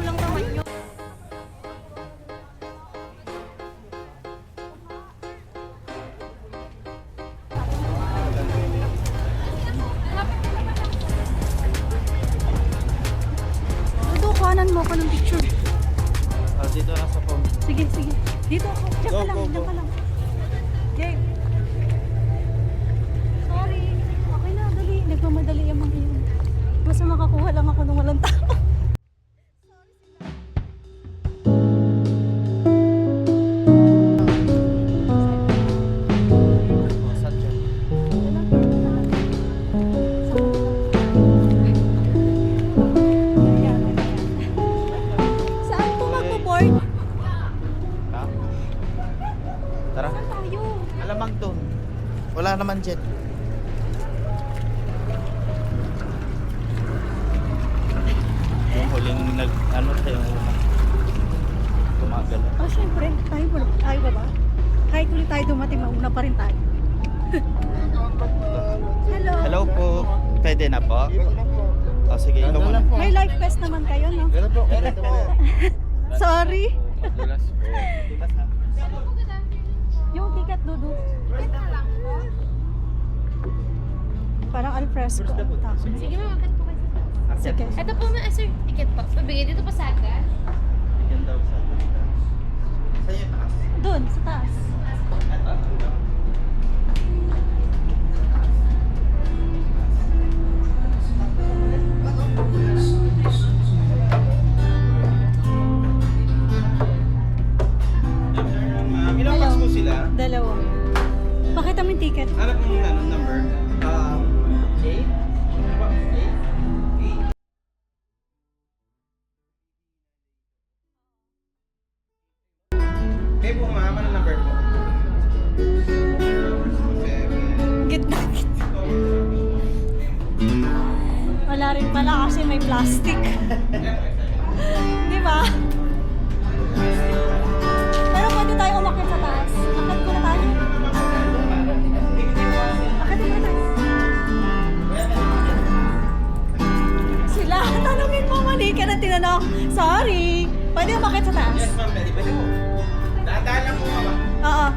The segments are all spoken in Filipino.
lang naman yun. Kuhanan mo ako ng picture. Dito lang sa phone. Sige, sige. Dito ako. Diyan ka lang, diyan ka lang. Game. Sorry. Okay na, dali. Nagmamadali yung mga yun. Basta makakuha lang ako ng walang tao. Saan po magpo-board? Tara. Saan tayo? Alamang doon. Wala naman dyan. Yung huling ano tayo tumagal. Oh, syempre. Tayo ba ba? Kahit ulit tayo dumating, mauna pa rin tayo. Hello. Hello po. Pwede na po? Oh, sige, ikaw muna. May life vest naman kayo, no? Sorry. Dulas po. Dulas ha? Yung ticket, Dudu. Parang alfresco. Tapos. Sige ma'am, magkat po kayo sa Sige. Ito po sir, ticket po. Pabigay dito po sa agad. Bigyan daw sa sa'yo taas. Doon, sa taas. Ilang pass mo sila? Dalawa. Pakita mo yung ticket. Hanap mo yung number? 8? Ano ba? 8? May po ma'am, ano number po? 7. Gitna. Wala rin pala kasi may plastic. Di ba? Pero pwede tayo umakyat sa taas. Akit ko na tayo. Akit mo na tayo. Sila, tanungin mo, mali ka na tinanong. Sorry. Pwede umakyat sa taas. Yes ma'am, pwede po. Dahan lang po ma'am. Oo.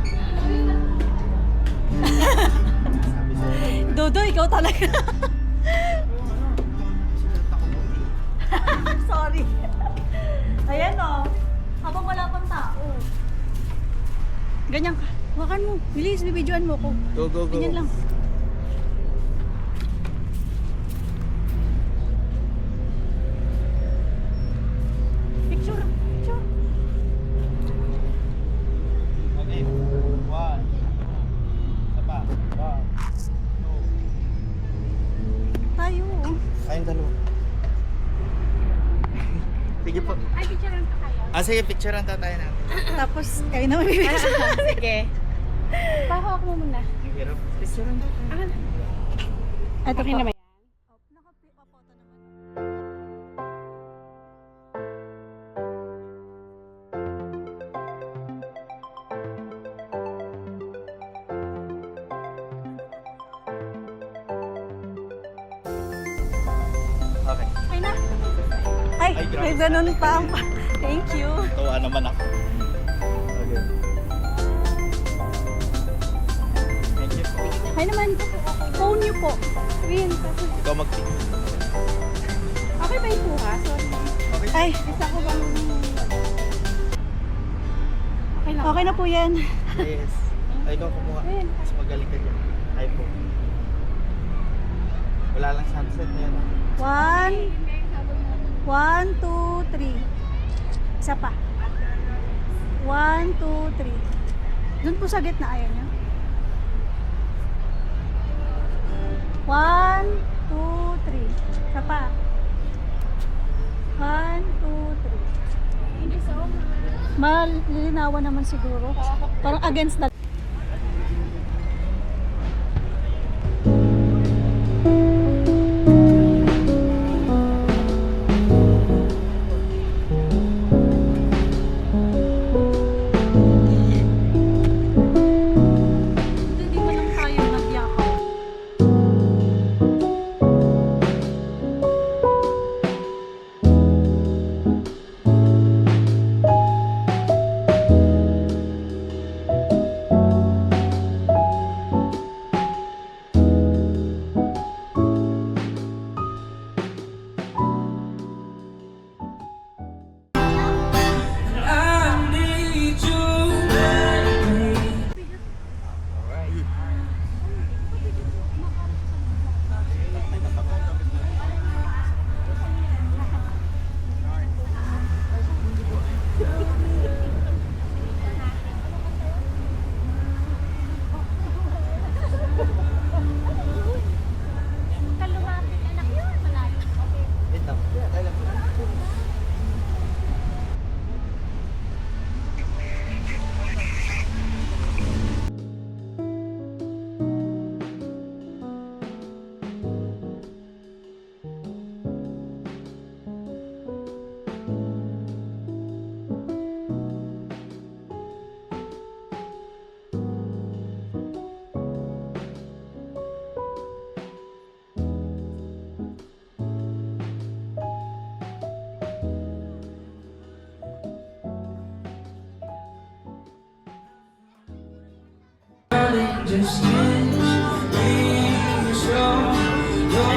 Dodo, ikaw talaga. Sorry. Ayan o. Habang wala pang tao. Ganyan ka. Hawakan mo. Bilis, bibidyoan mo ko. Go, go, go. Ganyan lang. Picture. Picture. Okay. 1. Isa pa. 1. 2. Tayo. Ayun dalawa. Sige po. Ay, picture lang pa kayo. Sige, picture ang tatay natin. Tapos, kayo na mamibigay. Sige. Pahawak mo muna. Hirap. Picture ang tatay. Ito Okay po. na ba yan? Nakapapoto naman. Okay. Ay na. Ay, Ay, grabe. may ganun pa ang Thank you. Tuwa naman ako. Okay. Thank you po. Ay naman, phone niyo po. Win. Ikaw mag-pick. Okay ba yung kuha? Sorry. Okay. Ay, Isa ko bang... Okay lang. okay na po yan. Yes. Ay, ikaw kumuha. Mas magaling ka dyan. Ay po. Wala lang sunset na yan. 1, 2, 3. Isa pa. 1, 2, 3. Doon po sa gitna, ayaw niya. 1, 2, 3. Isa pa. 1, 2, 3. Thank you so much. Malilinawan naman siguro. Parang against the... Hindi mo lang tayo nagyakaw. Hey,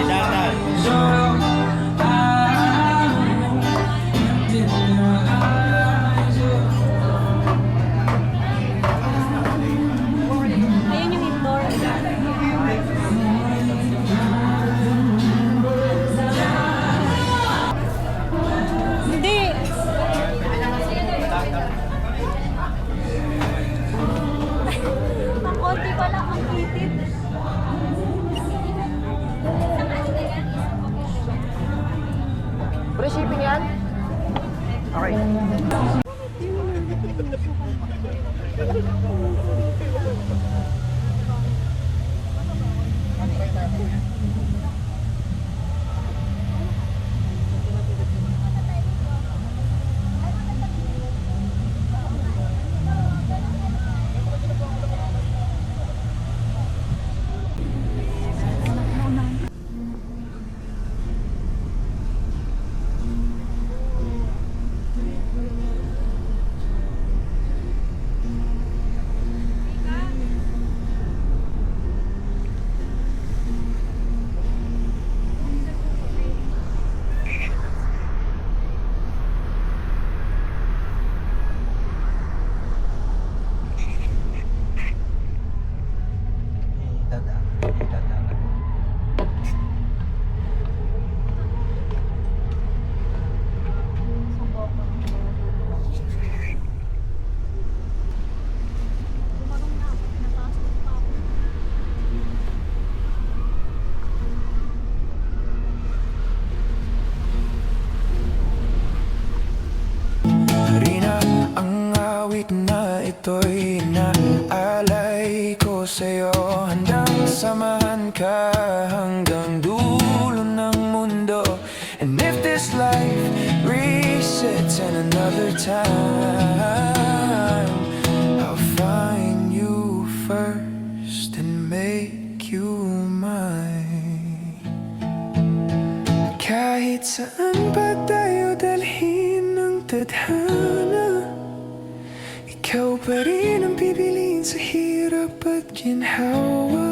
Datan. Ayun yung indoor. Hindi. Ang konti pala ang kitid. Free shipping yan? Okay. Rina, ang awit na ito'y naalay ko sa'yo. Handang samahan ka hanggang dulo ng mundo. And if this life resets in another time, I'll find you first and make you mine. Kahit saan pa tayo dalhin ng tadhana, ikaw pa rin ang pipiliin sa hirap at ginhawa.